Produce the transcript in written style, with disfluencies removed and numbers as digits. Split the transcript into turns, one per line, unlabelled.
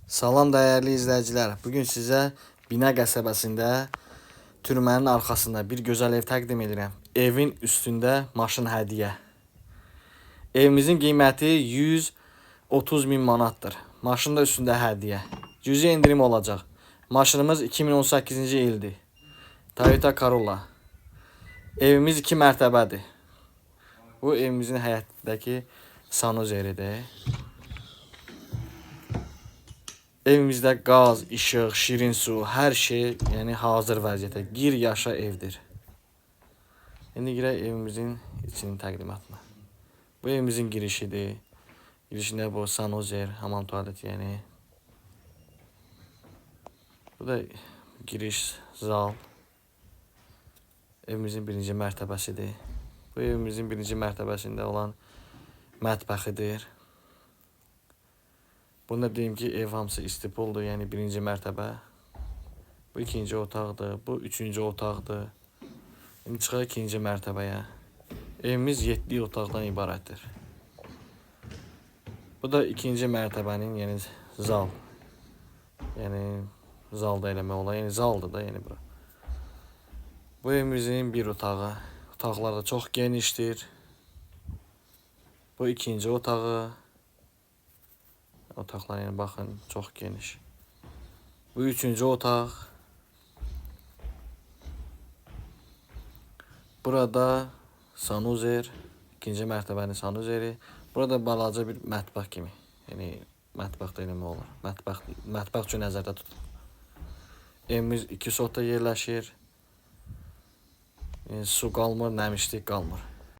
Salam dəyərli izləyicilər. Bugün sizə Bina qəsəbəsində türmənin arxasında bir gözəl ev təqdim edirəm. Evin üstündə maşın hədiyyə. Evimizin qiyməti 130 min manatdır. Maşın da üstündə hədiyyə. Cüzi indirim olacaq. Maşınımız 2018-ci ildir. Toyota Corolla. Evimiz 2 mərtəbədir. Bu evimizin həyətindəki sanuzeridir. Evimizdə qaz, işıq, şirin su, hər şey hazır vəziyyətdə. Gir yaşa evdir. İndi girək evimizin içinin təqdimatına. Bu evimizin girişidir. Girişində bu sanuzer, hamam tualet Bu da giriş zal. Evimizin birinci mərtəbəsidir. Bu evimizin birinci mərtəbəsində olan mətbəxidir. Bunu da deyim ki, ev hamısı istipoldur, birinci mərtəbə. Bu ikinci otaqdır, bu üçüncü otaqdır. İndi çıxaq ikinci mərtəbəyə. Evimiz 7 otaqdan ibarətdir. Bu da ikinci mərtəbənin zal. Zalda eləmək olar, zaldır da bura. Bu evimizin bir otağı. Otaqlar da çox genişdir. Bu ikinci otağı. Otaqlar baxın, çox geniş. Bu üçüncü otaq. Burada sanuzer, ikinci mərtəbənin sanuzeri. Burada balaca bir mətbəx kimi. Mətbəx da eləmək olar. Mətbəx üçün nəzərdə tutulur. Evimiz 2 sotda yerləşir. Su qalmır, nəmişlik qalmır.